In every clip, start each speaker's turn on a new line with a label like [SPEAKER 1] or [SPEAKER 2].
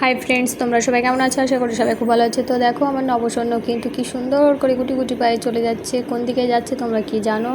[SPEAKER 1] Hi friends, তোমরা সবাই কেমন আছো? আশা করি সবাই খুব ভালো আছে। তো দেখো আমার নবসন্ন কিন্তু কি সুন্দর করে গুটি গুটি পায়ে চলে যাচ্ছে। কোন দিকে যাচ্ছে তোমরা কি জানো?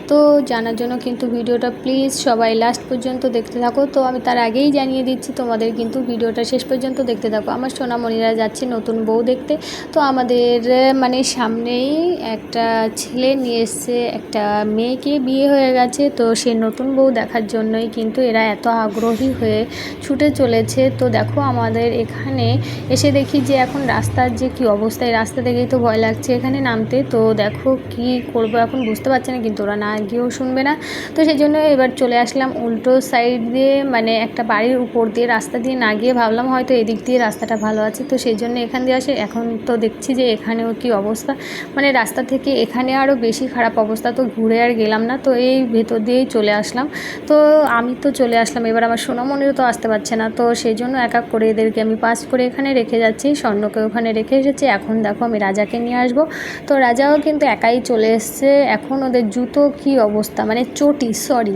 [SPEAKER 1] তো জানার জন্য কিন্তু ভিডিওটা প্লিজ সবাই লাস্ট পর্যন্ত দেখতে থাকো। তো আমি তার আগেই জানিয়ে দিচ্ছি তোমাদের কিন্তু ভিডিওটা শেষ পর্যন্ত দেখতে থাকো। আমার সোনামণিরা যাচ্ছে নতুন বউ দেখতে। তো আমাদের মানে সামনেই একটা ছেলে নিয়ে এসছে, একটা মেয়েকে বিয়ে হয়ে গেছে। তো সে নতুন বউ দেখার জন্যই কিন্তু এরা এত আগ্রহী হয়ে ছুটে চলেছে। তো দেখো আমাদের এখানে এসে দেখি যে এখন রাস্তার যে কি অবস্থা, এই রাস্তা দেখেই তো ভয় লাগছে এখানে নামতে। তো দেখো কি করব এখন বুঝতে পারছি না, কিন্তু ওরা না গিয়েও শুনবে না। তো সেই জন্য এবার চলে আসলাম উল্টো সাইড দিয়ে, মানে একটা বাড়ির উপর দিয়ে রাস্তা দিয়ে না গিয়ে ভাবলাম হয়তো এদিক দিয়ে রাস্তাটা ভালো আছে। তো সেই জন্য এখান দিয়ে আসে। এখন তো দেখছি যে এখানেও কি অবস্থা, মানে রাস্তা থেকে এখানে আরও বেশি খারাপ অবস্থা। তো ঘুরে আর গেলাম না, তো এই ভেতর দিয়েই চলে আসলাম। তো আমি তো চলে আসলাম, এবার আমার সোনামণিরও তো আসতে পারছে না। তো সেই জন্য এক এক করে এদেরকে আমি পাস করে এখানে রেখে যাচ্ছি, স্বর্ণকে ওখানে রেখে এসেছি। এখন দেখো আমি রাজাকে নিয়ে আসবো। তো রাজাও কিন্তু একাই চলে এসছে। এখন ওদের জুতো কি অবস্থা, মানে চটি, সরি,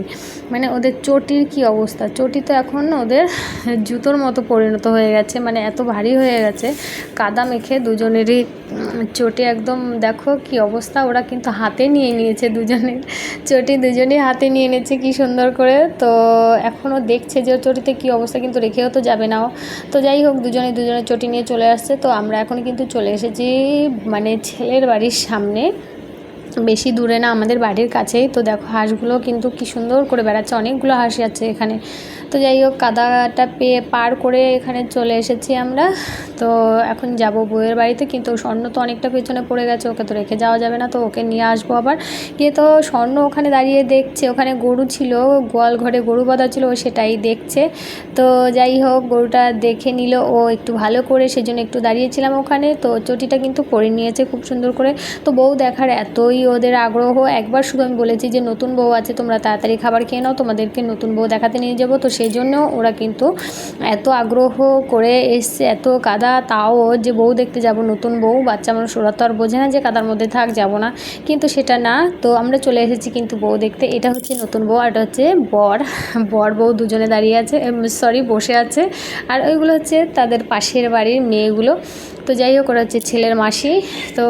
[SPEAKER 1] মানে ওদের চটির কি অবস্থা। চটি তো এখন ওদের জুতোর মতো পরিণত হয়ে গেছে, মানে এত ভারী হয়ে গেছে কাদা মেখে দুজনেরই চটি একদম। দেখো কি অবস্থা, ওরা কিন্তু হাতে নিয়ে নিয়েছে দুজনের চটি, দুজনেই হাতে নিয়ে নিয়েছে কি সুন্দর করে। তো এখনও দেখছে যে চটিতে কি অবস্থা, কিন্তু রেখেও তো যাবে না। তো যাই হোক, দুজনের চটি নিয়ে চলে আসছে। তো আমরা এখন কিন্তু চলে এসেছি মানে ছেলের বাড়ির সামনে, বেশি দূরে না, আমাদের বাড়ির কাছেই। তো দেখো হাঁসগুলো কিন্তু কি সুন্দর করে বেড়াচ্ছে, অনেকগুলো হাঁস আছে এখানে। তো যাই হোক, কাদাটা পার করে এখানে চলে এসেছি আমরা। তো এখন যাব বউয়ের বাড়িতে, কিন্তু স্বর্ণ তো অনেকটা পেছনে পড়ে গেছে, ওকে তো রেখে যাওয়া যাবে না। তো ওকে নিয়ে আসবো আবার গিয়ে। তো স্বর্ণ ওখানে দাঁড়িয়ে দেখছে, ওখানে গরু ছিল, গোয়াল ঘরে গরু বাঁধা ছিল, ও সেটাই দেখছে। তো যাই হোক, গরুটা দেখে নিল ও একটু ভালো করে, সেজন্য একটু দাঁড়িয়েছিলাম ওখানে। তো চটিটা কিন্তু পরে নিয়েছে খুব সুন্দর করে। তো বউ দেখার এতই ওদের আগ্রহ, একবার শুধু আমি বলেছি যে নতুন বউ আছে, তোমরা তাড়াতাড়ি খাবার খেয়ে নাও, তোমাদেরকে নতুন বউ দেখাতে নিয়ে যাবো। তো সেই জন্য ওরা কিন্তু এত আগ্রহ করে এসছে, এত কাদা, তাও যে বউ দেখতে যাব, নতুন বউ, বাচ্চা মানুষ, ওরা তো আর বোঝে না যে কাদার মধ্যে থাক, যাব না, কিন্তু সেটা না। তো আমরা চলে এসেছি কিন্তু বউ দেখতে। এটা হচ্ছে নতুন বউ আর এটা হচ্ছে বর বউ দুজনে দাঁড়িয়ে আছে, সরি বসে আছে। আর ওইগুলো হচ্ছে তাদের পাশের বাড়ির মেয়েগুলো। তো যাই হোক, ওরা হচ্ছে ছেলের মাসি। তো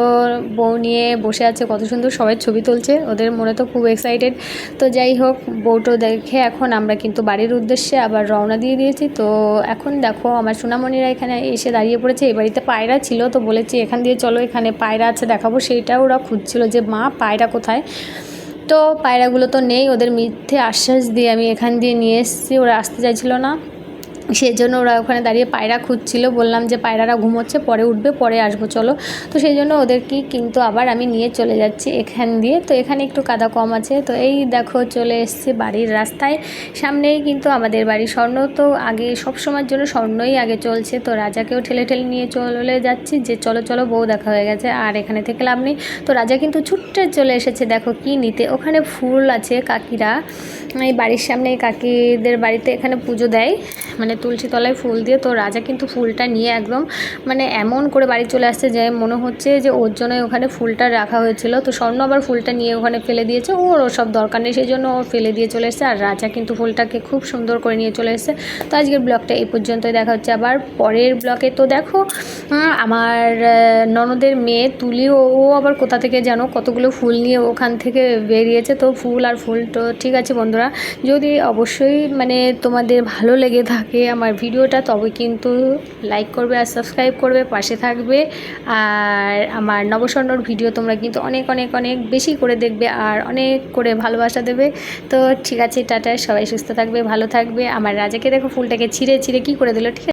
[SPEAKER 1] বউ নিয়ে বসে আছে, কত সুন্দর সবাই ছবি তুলছে, ওদের মনে তো খুব এক্সাইটেড। তো যাই হোক, বউটো দেখে এখন আমরা কিন্তু বাড়ির উদ্দেশ্যে আবার রওনা দিয়ে দিয়েছি। তো এখন দেখো আমার সোনামণিরা এখানে এসে দাঁড়িয়ে পড়েছে। এই বাড়িতে পায়রা ছিল, তো বলেছি এখান দিয়ে চলো, এখানে পায়রা আছে দেখাবো। সেইটাও ওরা খুঁজছিল যে মা পায়রা কোথায়। তো পায়রাগুলো তো নেই, ওদের মিথ্যে আশ্বাস দিয়ে আমি এখান দিয়ে নিয়ে এসেছি, ওরা আসতে চাইছিল না। সেই জন্য ওরা ওখানে দাঁড়িয়ে পায়রা খুঁজছিল। বললাম যে পায়রারা ঘুমোচ্ছে, পরে উঠবে, পরে আসবো চলো। তো সেই জন্য ওদেরকে কিন্তু আবার আমি নিয়ে চলে যাচ্ছি এখান দিয়ে। তো এখানে একটু কাদা কম আছে। তো এই দেখো চলে এসছে বাড়ির রাস্তায়, সামনেই কিন্তু আমাদের বাড়ি। স্বর্ণ তো আগে সব সময়ের জন্য স্বর্ণই আগে চলছে। তো রাজাকেও ঠেলে ঠেলে নিয়ে চলে যাচ্ছি যে চলো চলো, বউ দেখা হয়ে গেছে, আর এখানে থেকে লাভ নেই। তো রাজা কিন্তু ছুট্টে চলে এসেছে দেখো কি নিতে। ওখানে ফুল আছে, কাকিরা এই বাড়ির সামনে কাকিদের বাড়িতে এখানে পুজো দেয়, মানে তুলসী তলায় ফুল দিয়ে। তো রাজা কিন্তু ফুলটা নিয়ে একদম মানে এমন করে বাড়ি চলে আসছে যে মনে হচ্ছে যে ওর জন্যই ওখানে ফুলটা রাখা হয়েছিল। তো স্বর্ণ আবার ফুলটা নিয়ে ওখানে ফেলে দিয়েছে, ওর সব দরকার নেই, সেই জন্য ও ফেলে দিয়ে চলে এসেছে। আর রাজা কিন্তু ফুলটাকে খুব সুন্দর করে নিয়ে চলে এসেছে। তো আজকের ব্লগটা এই পর্যন্তই, দেখা হচ্ছে আবার পরের ব্লগে। তো দেখো আমার ননদের মেয়ে তুলি, ও আবার কোথা থেকে যেন কতগুলো ফুল নিয়ে ওখান থেকে বেরিয়েছে। তো ফুল আর ফুল, তো ঠিক আছে বন্ধুরা, যদি অবশ্যই মানে তোমাদের ভালো লেগে থাকে আমার ভিডিওটা, তবে কিন্তু লাইক করবে আর সাবস্ক্রাইব করবে, পাশে থাকবে। আর আমার নবস্বর্ণর ভিডিও তোমরা কিন্তু অনেক অনেক অনেক বেশি করে দেখবে আর অনেক করে ভালোবাসা দেবে। তো ঠিক আছে, টাটা, সবাই সুস্থ থাকবে, ভালো থাকবে। আমার রাজাকে দেখো ফুলটাকে ছিঁড়ে ছিঁড়ে কী করে দিল, ঠিক আছে।